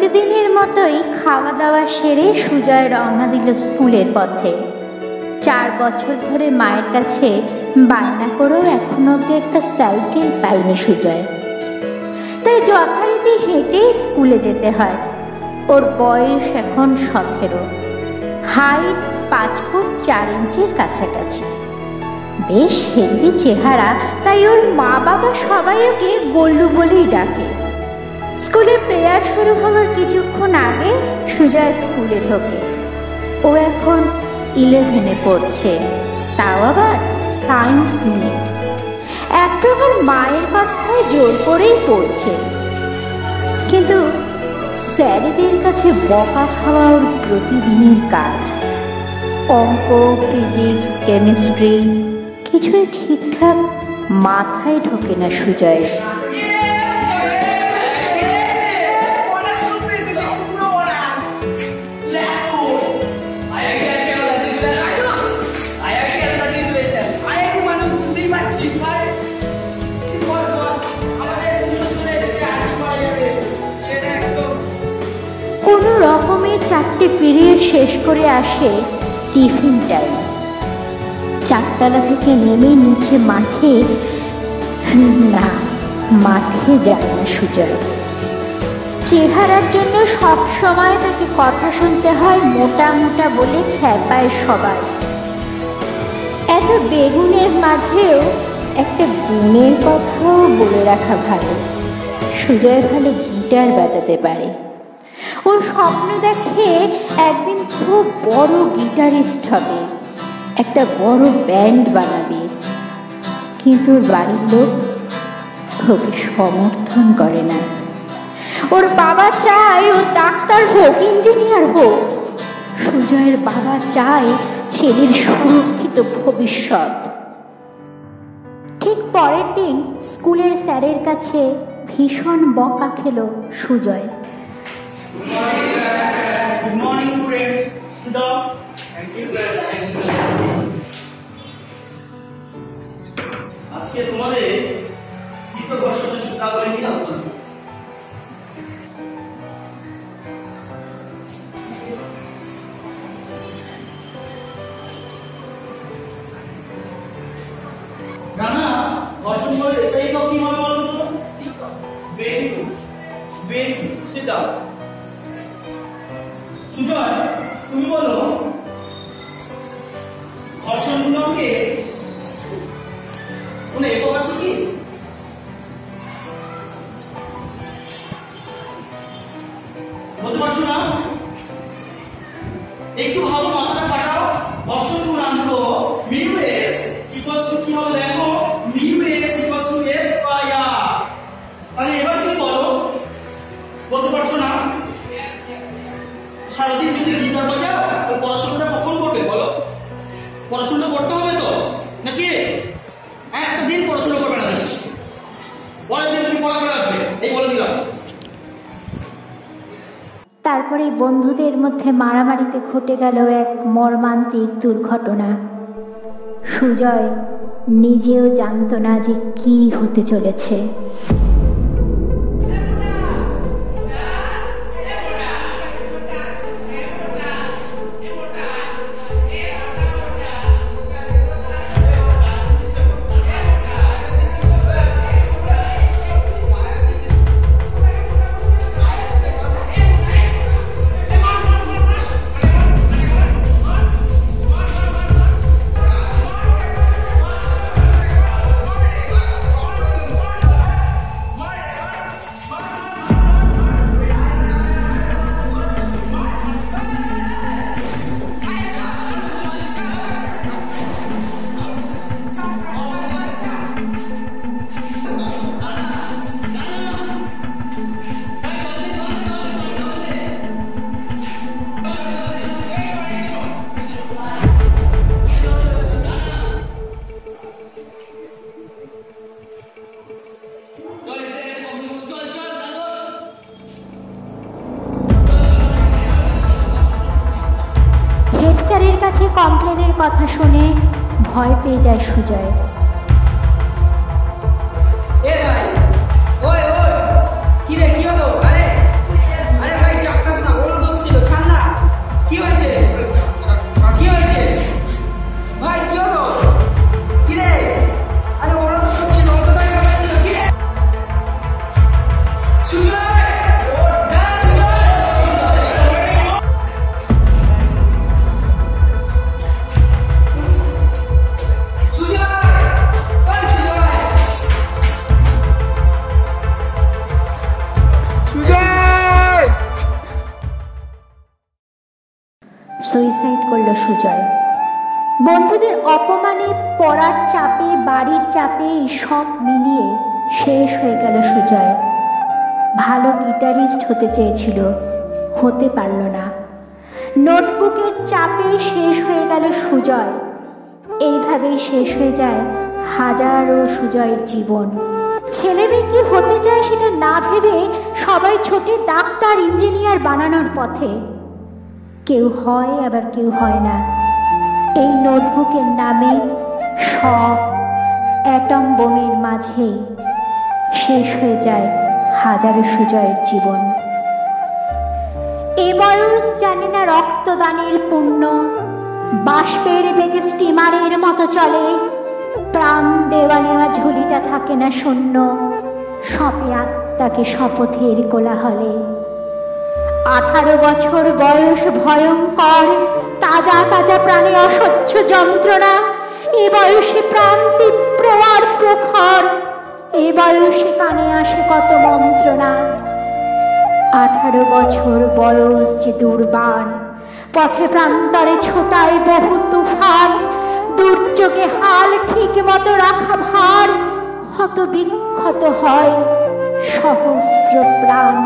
প্রতিদিনের মতোই খাওয়া দাওয়া সেরে সুজয় রওনা দিল স্কুলের পথে। 4 বছর ধরে মায়ের কাছে বায়না করেও এখনো অব্দি একটা সাইকেল পায়নি সুজয়, তাই যথারীতি হেঁটেই স্কুলে যেতে হয়। ওর বয়স এখন 17, হাইট 5 ফুট 4 ইঞ্চির কাছাকাছি, বেশ হেলদি চেহারা, তাই ওর মা বাবা সবাই ওকে গোল্লু বলেই ডাকে। স্কুলে প্রেয়ার শুরু হওয়ার কিছুক্ষণ আগে সুজয় স্কুলে ঢোকে। ও এখন 11-এ পড়ছে, তাও আবার সায়েন্স নিয়ে। এক প্রকার মায়ের কথায় জোর করেই পড়ছে, কিন্তু স্যারেদের কাছে বকা খাওয়া ওর প্রতিদিনের কাজ। অঙ্ক, ফিজিক্স, কেমিস্ট্রি কিছুই ঠিকঠাক মাথায় ঢোকে না সুজয়ের। কোনো রকমের 4টে পিরিয়ড শেষ করে আসে টিফিন টাইম। 4 তলা থেকে নেমে নিচে মাঠে যায় না সুজয়। চেহারার জন্য সব সময় তাকে কথা শুনতে হয় মোটা মোটা বলে খ্যাপায় সবাই। এত বেগুনের মাঝেও একটা গুণের কথাও বলে রাখা ভালো, সুজয় ভালো গিটার বাজাতে পারে। ও স্বপ্ন দেখে একদিন খুব বড় গিটারিস্ট হবে, একটা বড় ব্যান্ড বানাবে, কিন্তু ওর বাড়ির লোক ওকে সমর্থন করে না। ওর বাবা চায় ও ডাক্তার হোক, ইঞ্জিনিয়ার হোক। সুজয়ের বাবা চায় ছেলের সুরক্ষিত ভবিষ্যৎ। ঠিক পরের দিন স্কুলের স্যারের কাছে ভীষণ বকা খেল Sujoy. Good morning, students. Sit down. Thank you, sir. আজকে তোমাদের শীত ঘর্ষণ শিক্ষা করে নিয়ে আলোচনা। রানা ঘর্ষণ বলে এসআই কি হবে বলো তো? Very good, very good. Sit down. Sujoy, তুমি বলো ঘর্ষণ গুণকে কোনো একক আছে কি? বলতে পারছো না? একটু ভালো, মাথাটা কাটাও। ঘর্ষণ গুণাঙ্ক মিউ এস ইকুয়ালস টু কি হবে দেখো, mu s equals to f by r. তাহলে এবার তুমি বলো, বলতে পারছো না? সারাদিন যদি গিটার বাজাও তো পড়াশোনাটা কখন করবে বলো? পড়াশোনা করতে হবে তো নাকি? একটা দিন পড়াশোনা করবে না, পরের দিন তুমি পড়া করে আসবে, এই বলে দিলাম। তারপরে বন্ধুদের মধ্যে মারামারিতে ঘটে গেল এক মর্মান্তিক দুর্ঘটনা। সুজয় নিজেও জানতো না যে কি হতে চলেছে। স্যারের কাছে কমপ্লেনের কথা শুনে ভয় পেয়ে যায় সুজয়। কি রে, কি হলো? আরে ভাই করল সুজয়। বন্ধুদের অপমানে, পড়ার চাপে, বাড়ির চাপে, সব মিলিয়ে শেষ হয়ে গেল সুজয়। ভালো গিটারিস্ট হতে চেয়েছিল, হতে পারল না। নোটবুকের চাপে শেষ হয়ে গেল সুজয়। এইভাবেই শেষ হয়ে যায় হাজারো সুজয়ের জীবন। ছেলে মেয়ে কি হতে চায় সেটা না ভেবে সবাই ছোটে ডাক্তার, ইঞ্জিনিয়ার বানানোর পথে। কেউ হয়, আবার কেউ হয় না। এই নোটবুকের নামে সব অ্যাটম বোমের মাঝেই শেষ হয়ে যায় হাজারো সুজয়ের জীবন। এ বয়স জানে না রক্তদানের পুণ্য, বাষ্পের বেগে স্টিমারের মতো চলে। প্রাণ দেওয়া নেওয়া ঝুলিটা থাকে না শূন্য, সপে আত্মাকে শপথের কোলাহলে। 18 বছর বয়স ভয়ঙ্কর, তাজা তাজা প্রাণে অসহ্য যন্ত্রণা। এ বয়সে প্রাণ তীব্র আর প্রখর, এ বয়সে কানে আসে কত মন্ত্রণা। 18 বছর বয়স যে দুর্বার, পথে প্রান্তরে ছোটায় বহু তুফান। দুর্যোগে হাল ঠিক মতো রাখা ভার, ক্ষত বিক্ষত হয় সহস্র প্রাণ।